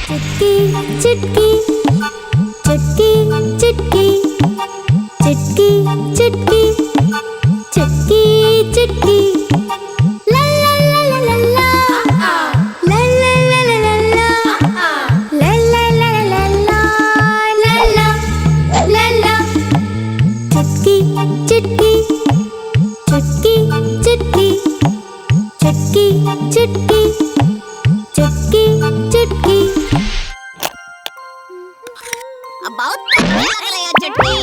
चुटकी चुटकी चुटकी चुटकी चुटकी चुटकी चुटकी चुटकी ला ला ला ला ला ला ला ला ला ला ला ला ला ला ला ला ला चुटकी चुटकी चुटकी चुटकी चुटकी चुटकी चुटकी चुटकी बहुत लग रही है चुटकी।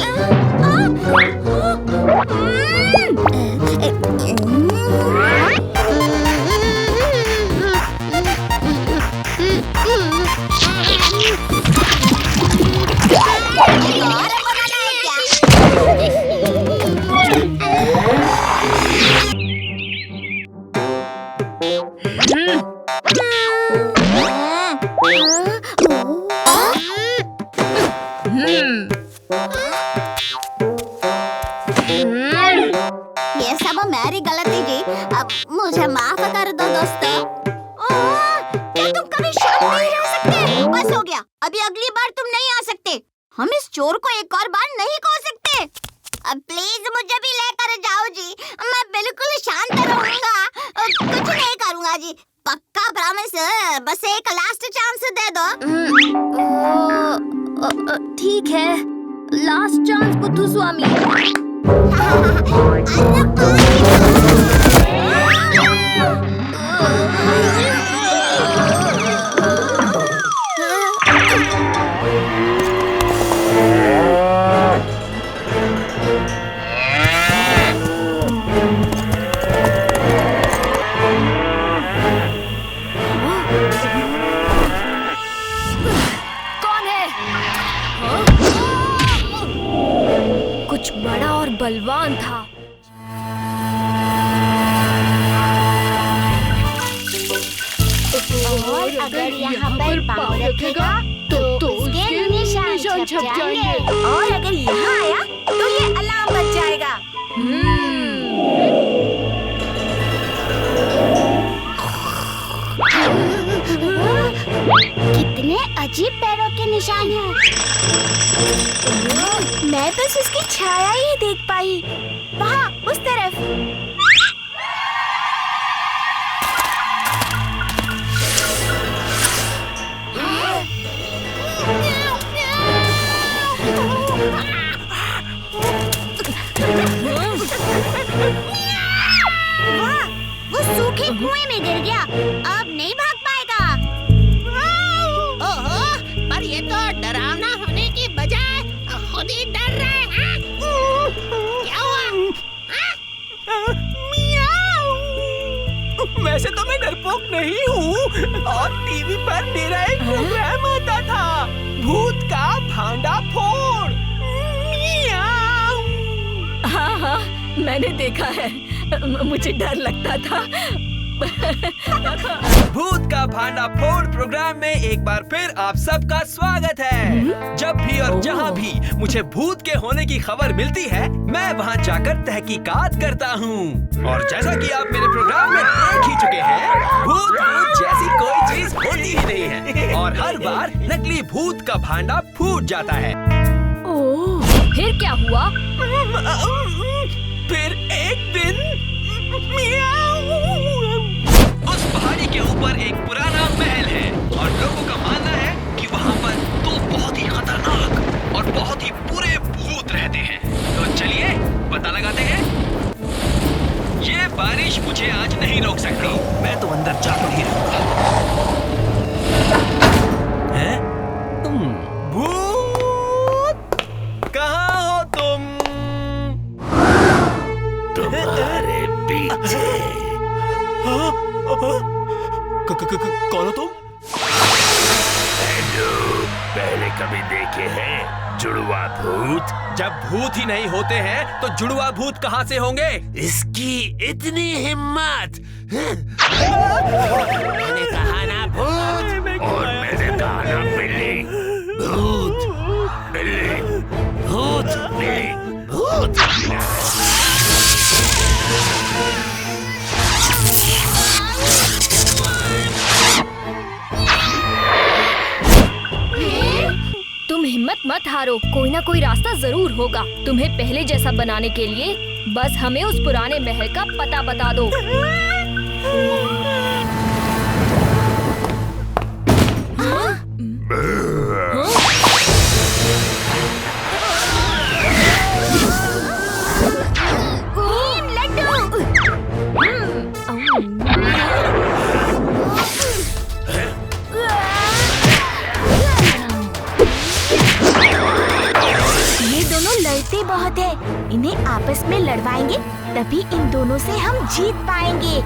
ये सब मेरी गलती जी, अब मुझे माफ कर दो दोस्तों। क्या तुम कभी शांत नहीं रह सकते? बस हो गया, अभी अगली बार तुम नहीं आ सकते। हम इस चोर को एक और बार नहीं खो सकते। अब प्लीज मुझे भी लेकर जाओ जी, मैं बिल्कुल शांत रहूंगा, कुछ नहीं करूंगा जी, पक्का प्रॉमिस। बस एक लास्ट चांस दे दो। ठीक है, लास्ट चांस बुद्धू स्वामी। कौन है? कुछ बड़ा और बलवान था। और अगर यहाँ पर पाँव रखेगा तो उसके निशान छप जाएंगे, और अगर यहाँ आया तो ये अलार्म बज जाएगा। कितने अजीब पैरों के निशान हैं। मैं बस उसकी छाया ही देख पाई, वहाँ उस तरफ। वाह, वो सूखे कुएं में गिर गया, अब नहीं भाग पाएगा। ओहो, पर ये तो डरावना होने की बजाय खुद ही डर रहे हैं। क्या हुआ? वैसे तो मैं डरपोक नहीं हूँ, और टीवी पर मेरा एक प्रोग्राम आता था, भूत का भांडा फोड़। हाँ हाँ, मैंने देखा है, मुझे डर लगता था। भूत का भांडा फोड़ प्रोग्राम में एक बार फिर आप सबका स्वागत है। जब भी और जहाँ भी मुझे भूत के होने की खबर मिलती है, मैं वहाँ जाकर तहकीकात करता हूँ। और जैसा कि आप मेरे प्रोग्राम में देख ही चुके हैं, भूत जैसी कोई चीज होती ही नहीं है, और हर बार नकली भूत का भांडा फूट जाता है। ओह, फिर क्या हुआ? फिर एक दिन उस पहाड़ी के ऊपर एक पुराना महल है, और लोगों का मानना है कि वहाँ पर दो बहुत ही खतरनाक और बहुत ही बुरे भूत रहते हैं। तो चलिए पता लगाते हैं। ये बारिश मुझे आज नहीं रोक सकती, मैं तो अंदर जाकर ही रहूंगा। हैं? भूत, कहाँ हो तुम? तुम्हारे पीछे। कौन हो तुम? पहले कभी देखे हैं जुड़वा भूत? जब भूत ही नहीं होते हैं तो जुड़वा भूत कहाँ से होंगे? इसकी इतनी हिम्मत! मैंने कहा ना भूत, और मैंने कहा ना बिल्ली। भूत बिल्ली, भूत बिल्ली, भूत। हिम्मत मत हारो, कोई ना कोई रास्ता जरूर होगा। तुम्हें पहले जैसा बनाने के लिए बस हमें उस पुराने महल का पता बता दो। लड़ते बहुत है, इन्हें आपस में लड़वाएंगे तभी इन दोनों से हम जीत पाएंगे।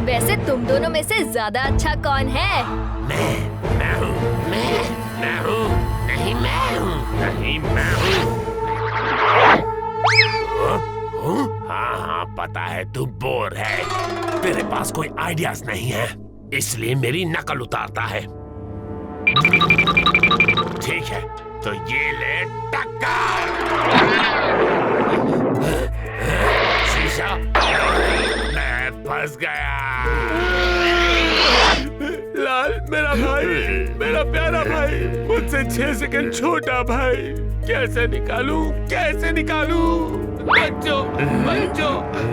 वैसे तुम दोनों में से ज्यादा अच्छा कौन है? मैं हूँ। नहीं मैं हूँ। हाँ, पता है तू बोर है। तेरे पास कोई आइडियाज नहीं है, इसलिए मेरी नकल उतारता है। ठीक है, तो ये ले टक्कर। शीशा, मैं फंस गया। लाल, मेरा भाई, मेरा प्यारा भाई, मुझसे 6 सेकंड छोटा भाई, कैसे निकालूं? बच्चों,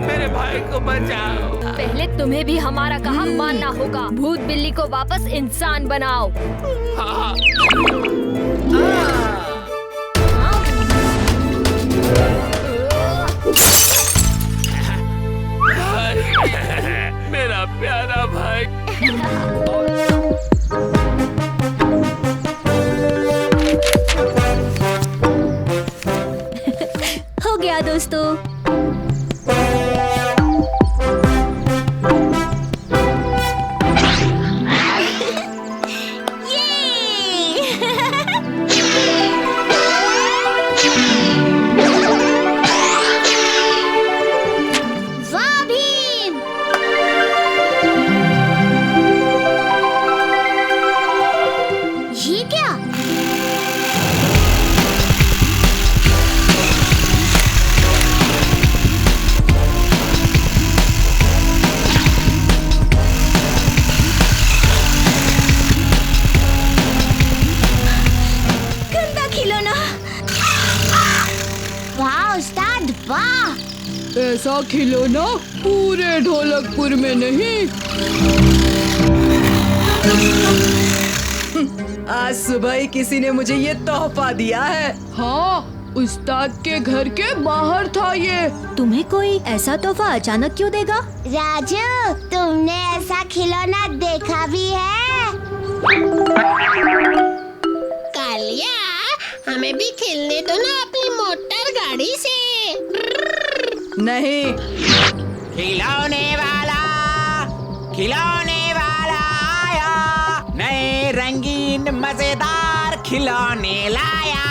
मेरे भाई को बचाओ। पहले तुम्हें भी हमारा कहा मानना होगा। भूत बिल्ली को वापस इंसान बनाओ। हाँ। मेरा प्यारा भाई। हो गया दोस्तों। वाह भीम! ये क्या? गंदा खिलौना। वाह उस्ताद, वाह! ऐसा खिलौना पूरे ढोलकपुर में नहीं। आज सुबह ही किसी ने मुझे ये तोहफा दिया है। हाँ, उस्ताद के घर के बाहर था ये। तुम्हें कोई ऐसा तोहफा अचानक क्यों देगा? राजू, तुमने ऐसा खिलौना देखा भी है? कालिया, हमें भी खेलने दो ना अपनी मोटर गाड़ी से। नहीं। खिलौने वाला आया, नए रंगीन मजेदार खिलौने लाया।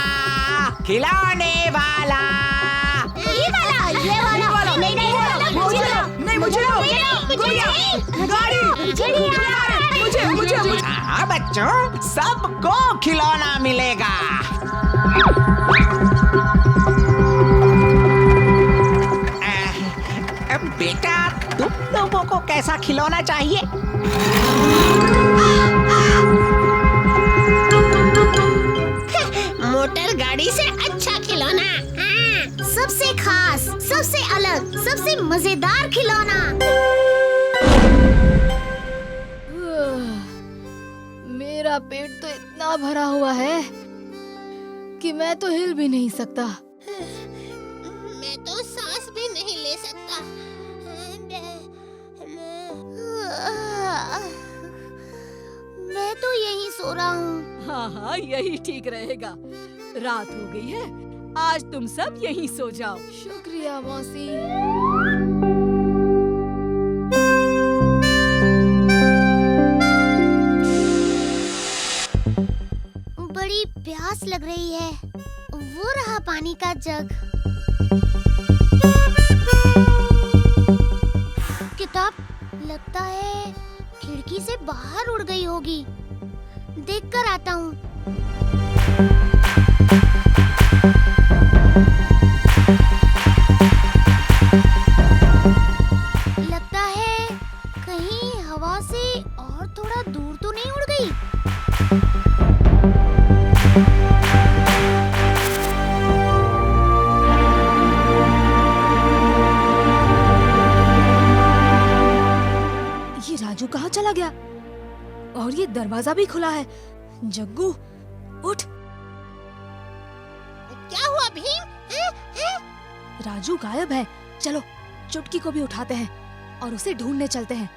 खिलौने वाला। ये वाला, नहीं, मुझे हाँ बच्चों, सबको खिलौना मिलेगा। बेटा, तुम लोगों को कैसा खिलौना चाहिए? मोटर गाड़ी से अच्छा खिलौना। हाँ। सबसे खास, सबसे अलग, सबसे मजेदार खिलौना। मेरा पेट तो इतना भरा हुआ है कि मैं तो हिल भी नहीं सकता। मैं तो सांस भी नहीं ले सकता। मैं तो यहीं सो रहा हूँ। हाँ, यही ठीक रहेगा। रात हो गई है, आज तुम सब यहीं सो जाओ। शुक्रिया मौसी। बड़ी प्यास लग रही है। वो रहा पानी का जग। किताब लगता है खिड़की से बाहर उड़ गई होगी। देखकर आता हूँ। लगता है कहीं हवा से और थोड़ा दूर तो नहीं उड़ गई। कहाँ चला गया? और ये दरवाजा भी खुला है। जग्गू उठ। क्या हुआ भीम? राजू गायब है। चलो चुटकी को भी उठाते हैं और उसे ढूंढने चलते हैं।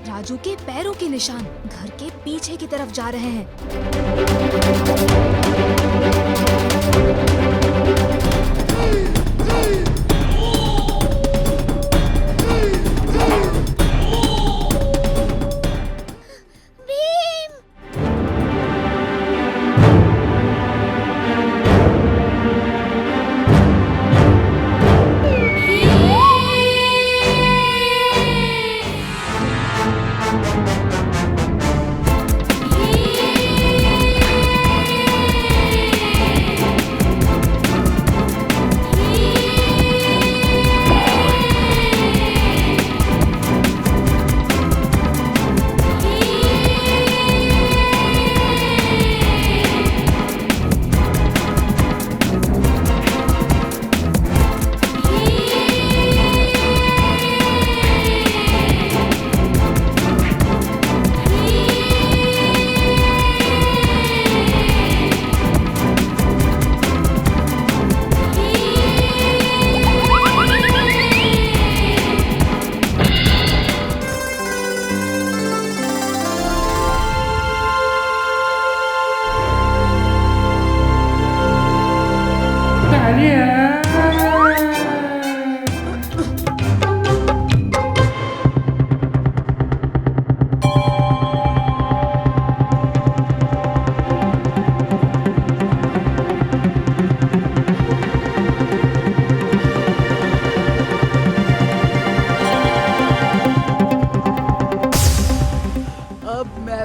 राजू के पैरों के निशान घर के पीछे की तरफ जा रहे हैं।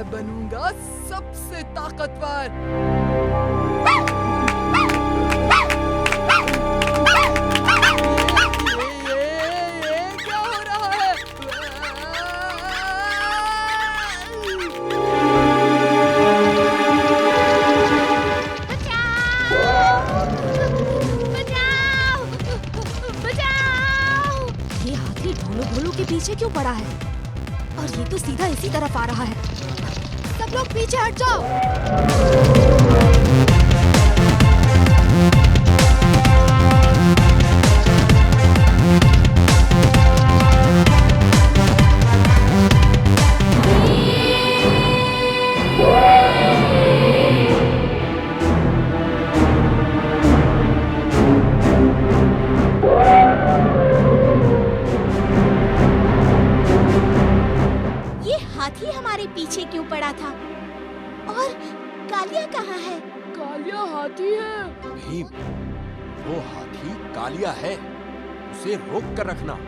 बनूंगा सबसे ताकतवर। ये क्या हो रहा है? बचाओ! ये हाथी ढोलू ढोलू के पीछे क्यों पड़ा है? और ये तो सीधा इसी तरफ आ रहा है। सब लोग पीछे हट जाओ। हाथी हमारे पीछे क्यों पड़ा था? और कालिया कहाँ है? कालिया हाथी है। भीम, वो हाथी कालिया है, उसे रोक कर रखना।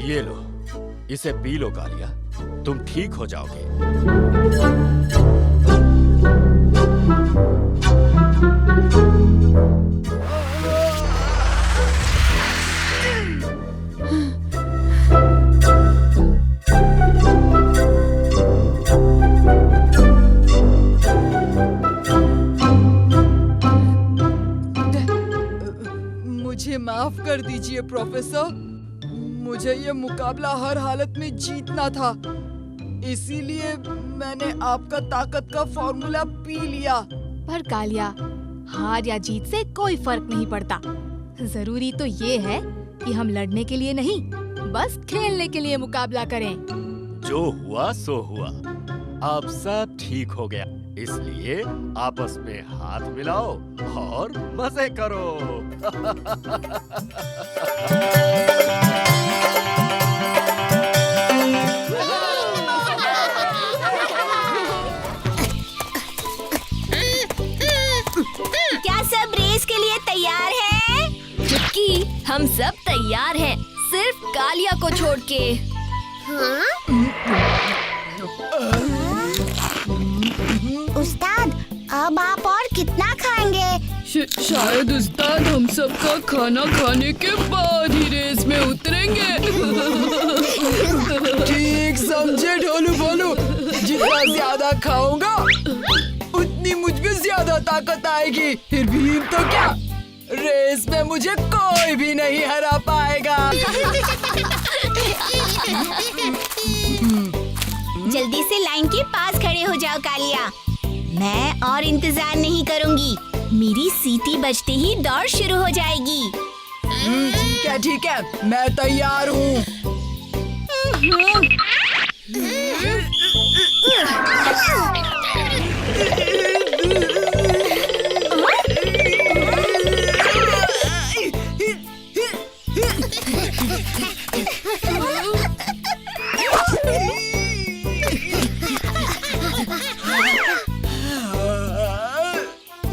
ये लो, इसे पी लो कालिया, तुम ठीक हो जाओगे। माफ कर दीजिए प्रोफेसर, मुझे ये मुकाबला हर हालत में जीतना था, इसीलिए मैंने आपका ताकत का फॉर्मूला पी लिया। पर कालिया, हार या जीत से कोई फर्क नहीं पड़ता। जरूरी तो ये है कि हम लड़ने के लिए नहीं, बस खेलने के लिए मुकाबला करें। जो हुआ सो हुआ, अब सब ठीक हो गया, इसलिए आपस में हाथ मिलाओ और मजे करो। क्या सब रेस के लिए तैयार हैं? चुटकी, हम सब तैयार हैं, सिर्फ कालिया को छोड़ के। उस्ताद, अब आप और कितना खाएंगे? शायद उस्ताद हम सबका खाना खाने के बाद ही रेस में उतरेंगे। ठीक समझे ढोलू बोलू, जितना ज्यादा खाऊंगा उतनी मुझ में ज्यादा ताकत आएगी। फिर भी तो क्या, रेस में मुझे कोई भी नहीं हरा पाएगा। जल्दी से लाइन के पास खड़े हो जाओ कालिया, मैं और इंतजार नहीं करूंगी। मेरी सीटी बजते ही दौड़ शुरू हो जाएगी। ठीक है, मैं तैयार हूँ।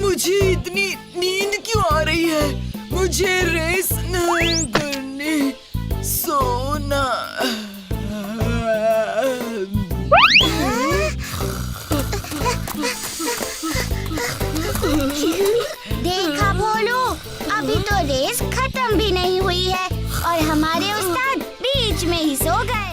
मुझे इतनी नींद क्यों आ रही है? मुझे रेस नहीं करनी, सोना। देखा भोलू, अभी तो रेस खत्म भी नहीं हुई है और हमारे उस्ताद बीच में ही सो गए।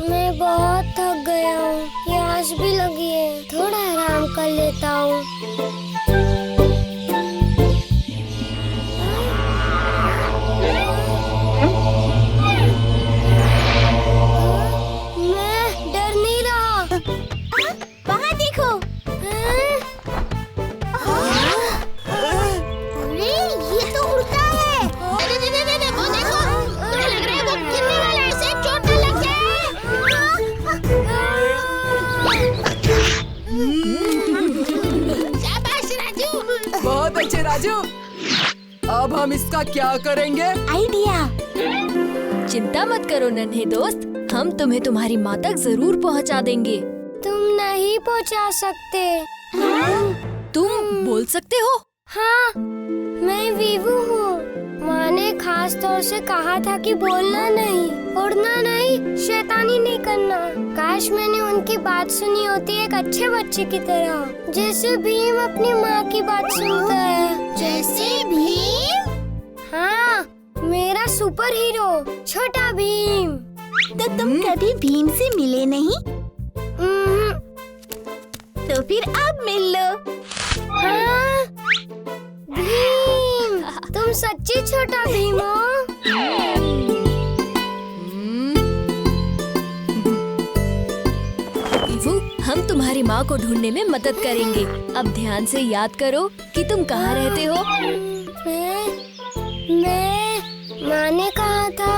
मैं बहुत थक गया हूँ, प्यास भी लगी है, थोड़ा आराम कर लेता हूँ। मैं डर नहीं रहा। वहाँ देखो। अरे ये तो उड़ता है। वो देखो, मुझे लग रहा है वो गिरने वाला है, इसे चोट न लग जाए। शाबाश राजू। बहुत अच्छे राजू, अब हम इसका क्या करेंगे? आइडिया। चिंता मत करो नन्हे दोस्त, हम तुम्हें तुम्हारी माँ तक जरूर पहुँचा देंगे। तुम नहीं पहुँचा सकते। तुम बोल सकते हो? हाँ, मैं वीवू हूँ। माँ ने खास तौर से कहा था कि बोलना नहीं, उड़ना नहीं, शैतानी नहीं करना। काश मैंने उनकी बात सुनी होती एक अच्छे बच्चे की तरह, जैसे भीम अपनी माँ की बात सुनता है। जैसे भीम? हाँ, मेरा सुपर हीरो छोटा भीम। तो तुम कभी भीम से मिले नहीं? तो फिर अब मिल लो। हाँ, भीम, तुम सच्ची छोटा भीम हो। वीवू, हम तुम्हारी माँ को ढूंढने में मदद करेंगे। अब ध्यान से याद करो कि तुम कहाँ रहते हो। माँ ने कहा था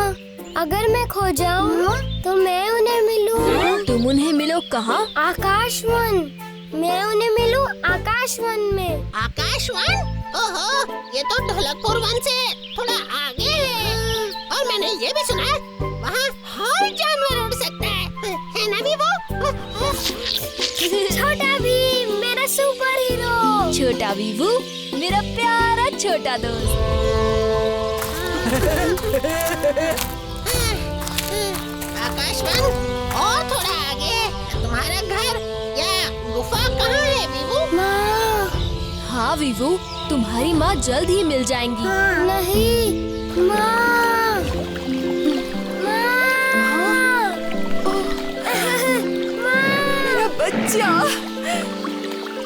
अगर मैं खो जाऊँ तो मैं उन्हें मिलूँ। तुम उन्हें मिलो कहाँ? आकाशवन। मैं उन्हें मिलूँ आकाशवन में। आकाशवन? ओहो, ये तो ढोलकपुर वन से थोड़ा आगे है। और मैंने ये भी सुना है वहाँ हर जानवर उड़ सकता है ना भी वो? छोटा भीम, मेरा सुपर हीरो। छोटा वीवू, मेरा प्यारा छोटा दोस्त। आकाशवन, और थोड़ा आगे तुम्हारा घर या गुफा कहाँ है वीवू? माँ। हाँ वीवू, तुम्हारी माँ जल्द ही मिल जाएंगी। नहीं, माँ। माँ। बच्चा।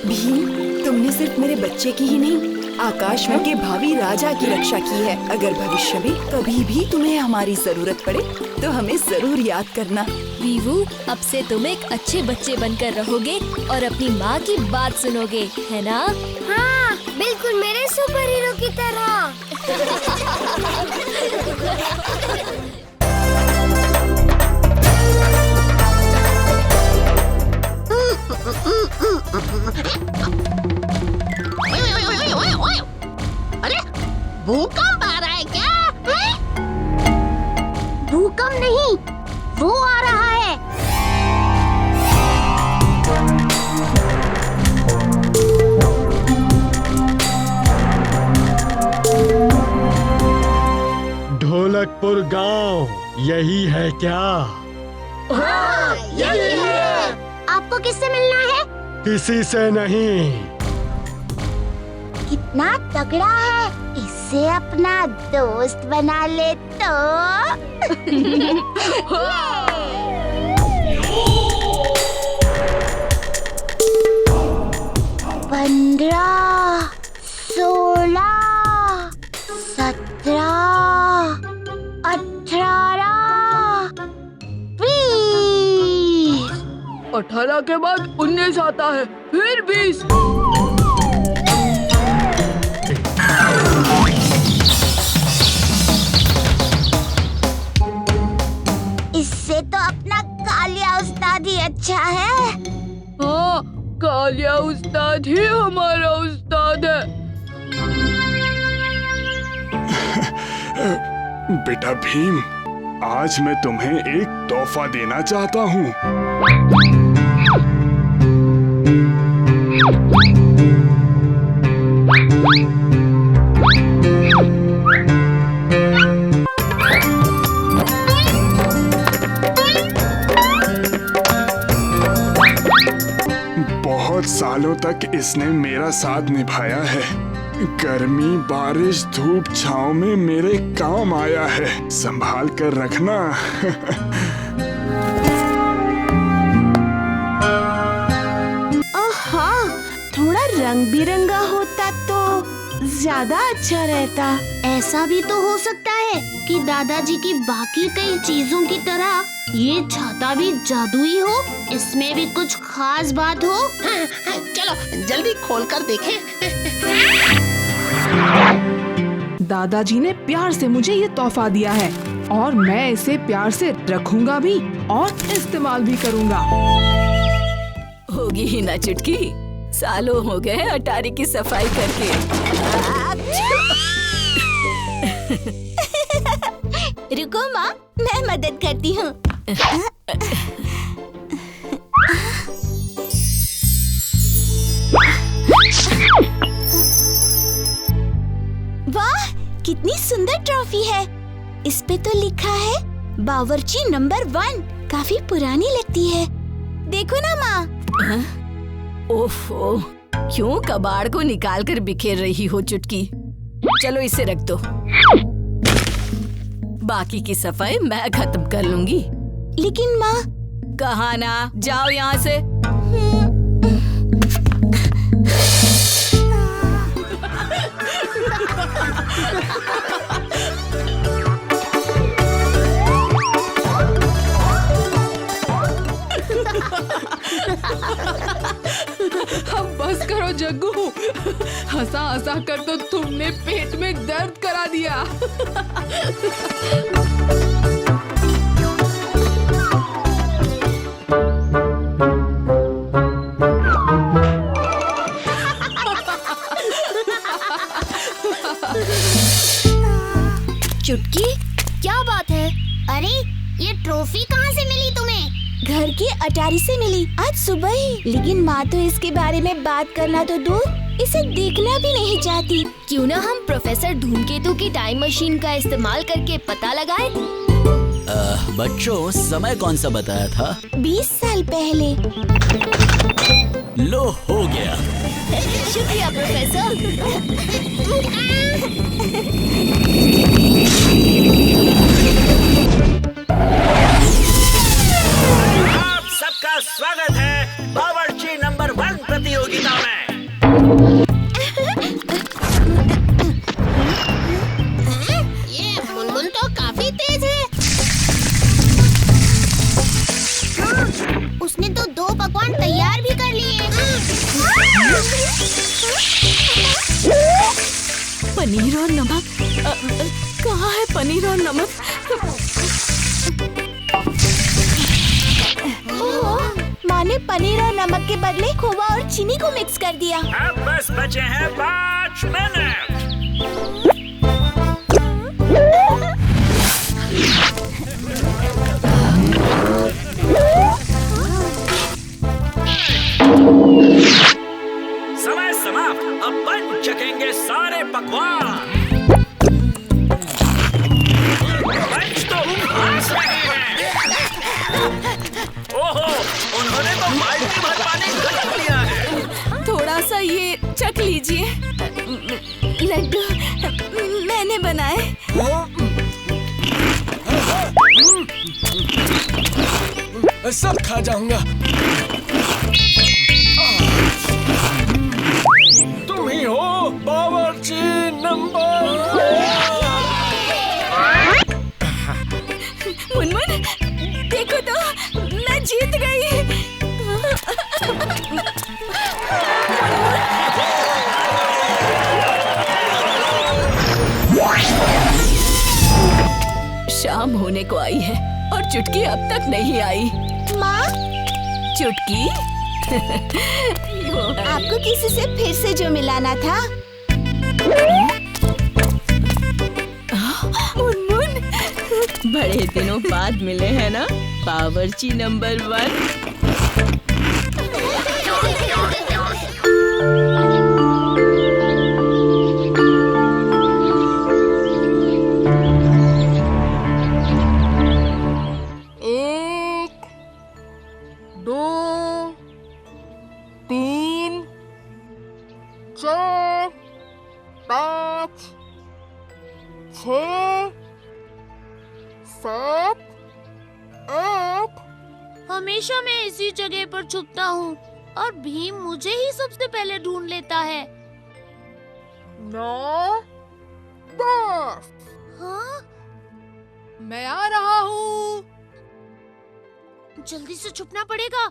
भीम, तुमने सिर्फ मेरे बच्चे की ही नहीं, आकाशवन के भावी राजा की रक्षा की है। अगर भविष्य में कभी भी तुम्हें हमारी जरूरत पड़े तो हमें जरूर याद करना। वीवू, अब से तुम एक अच्छे बच्चे बनकर रहोगे और अपनी माँ की बात सुनोगे, है ना? हाँ, बिल्कुल मेरे सुपर हीरो की तरह। अरे भूकंप आ रहा है क्या? भूकंप नहीं, वो आ रहा है। ढोलकपुर गांव यही है क्या? हाँ, यही है। आपको किससे मिलना है? किसी से नहीं। कितना तगड़ा है, इससे अपना दोस्त बना ले तो। 15, 16, 17, 18, 20। 18 के बाद 19 आता है, फिर 20। इससे तो अपना कालिया उस्ताद ही अच्छा है। हाँ, कालिया उस्ताद ही हमारा उस्ताद है। बेटा भीम, आज मैं तुम्हें एक तोहफा देना चाहता हूँ। बहुत सालों तक इसने मेरा साथ निभाया है। गर्मी, बारिश, धूप, छांव में मेरे काम आया है। संभाल कर रखना। हाँ, थोड़ा रंग बिरंगा होता तो ज्यादा अच्छा रहता। ऐसा भी तो हो सकता है कि दादाजी की बाकी कई चीजों की तरह ये छाता भी जादुई हो, इसमें भी कुछ खास बात हो। चलो जल्दी खोल कर देखें। दादाजी ने प्यार से मुझे ये तोहफा दिया है और मैं इसे प्यार से रखूंगा भी और इस्तेमाल भी करूंगा। होगी ही ना चुटकी, सालों हो गए अटारी की सफाई करके। रुको माँ, मैं मदद करती हूँ। वाह, कितनी सुंदर ट्रॉफी है। इस पे तो लिखा है बावर्ची नंबर 1। काफी पुरानी लगती है। देखो ना माँ। ओफो, क्यों कबाड़ को निकाल कर बिखेर रही हो चुटकी? चलो इसे रख दो, बाकी की सफाई मैं खत्म कर लूंगी। लेकिन माँ। कहा ना, जाओ यहाँ से। अब बस करो जग्गू, हंसा हंसा कर तो तुमने पेट में दर्द करा दिया। चुटकी, क्या बात है? अरे ये ट्रॉफी कहाँ से मिली तुम्हें? घर की अटारी से मिली, आज सुबह ही। लेकिन माँ तो इसके बारे में बात करना तो दूर, इसे देखना भी नहीं चाहती। क्यों ना हम प्रोफेसर धूमकेतु की टाइम मशीन का इस्तेमाल करके पता लगाएं? बच्चों, समय कौन सा बताया था? 20 साल पहले। लो, हो गया। शुक्रिया प्रोफेसर। आप सबका स्वागत है बावर्ची पनीर और नमक? कहाँ है पनीर और नमक? माँ ने पनीर और नमक के बदले खोवा और चीनी को मिक्स कर दिया। अब बस बचे हैं 5 मिनट। समय समाप्त। अब बन चखेंगे सारे पकवान। पंच तो पास रहे हैं। ओहो, उन्होंने तो बाल्टी भर पानी गलत लिया है। थोड़ा सा ये चख लीजिए। लड्डू मैंने बनाए। सब खा जाऊंगा। तुम ही हो बावर्ची नंबर। मुनमुन, देखो तो मैं जीत गई। शाम होने को आई है और चुटकी अब तक नहीं आई। माँ, चुटकी आपको किसी से फिर से जो मिलाना था। मुनमुन, बड़े दिनों बाद मिले हैं ना बावर्ची नंबर 1। हमेशा मैं इसी जगह पर छुपता हूँ और भीम मुझे ही सबसे पहले ढूंढ लेता है। 9, 10। हाँ? मैं आ रहा हूँ। जल्दी से छुपना पड़ेगा।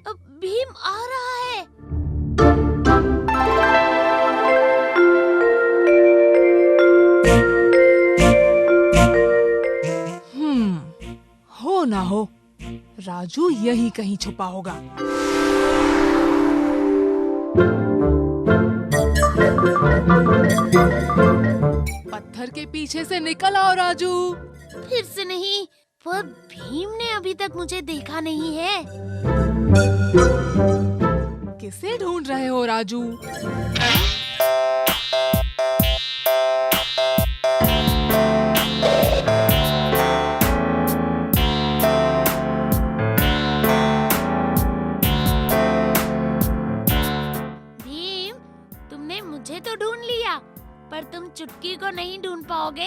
अब भीम आ रहा है। हो ना हो, राजू यही कहीं छुपा होगा। पत्थर के पीछे से निकल आओ राजू। फिर से नहीं, पर भीम ने अभी तक मुझे देखा नहीं है। किसे ढूंढ रहे हो राजू? पर तुम चुटकी को नहीं ढूंढ पाओगे।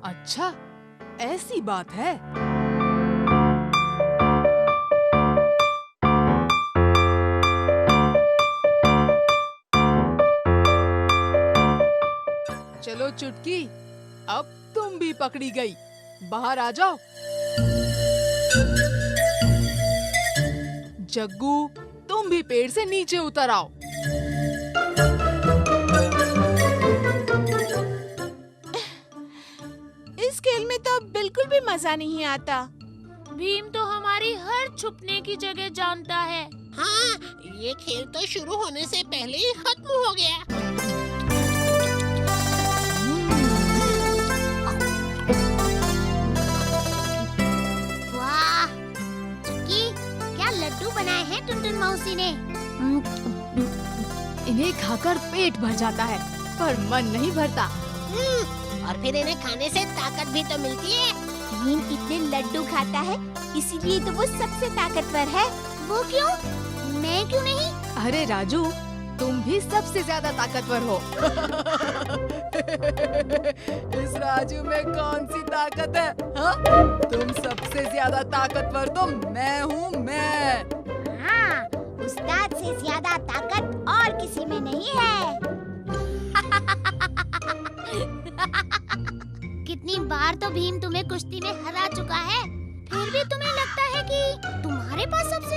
अच्छा, ऐसी बात है। चलो चुटकी, अब तुम भी पकड़ी गई। बाहर आ जाओ। जग्गू, तुम भी पेड़ से नीचे उतर आओ। इस खेल में तो बिल्कुल भी मजा नहीं आता। भीम तो हमारी हर छुपने की जगह जानता है। हाँ, ये खेल तो शुरू होने से पहले ही खत्म हो गया। वाह, चुटकी, क्या लड्डू बनाए हैं टुनटुन मौसी ने। इन्हें खाकर पेट भर जाता है, पर मन नहीं भरता। और फिर इन्हें खाने से ताकत भी तो मिलती है। भीम इतने लड्डू खाता है, इसीलिए तो वो सबसे ताकतवर है। वो क्यों? मैं क्यों नहीं? अरे राजू, तुम भी सबसे ज्यादा ताकतवर हो। इस राजू में कौन सी ताकत है? हा? तुम सबसे ज्यादा ताकतवर तो मैं हूँ, मैं। हाँ, उस्ताद से ज्यादा ताकत और किसी में नहीं है। कितनी बार तो भीम तुम्हें कुश्ती में हरा चुका है, फिर भी तुम्हें लगता है कि तुम्हारे पास सबसे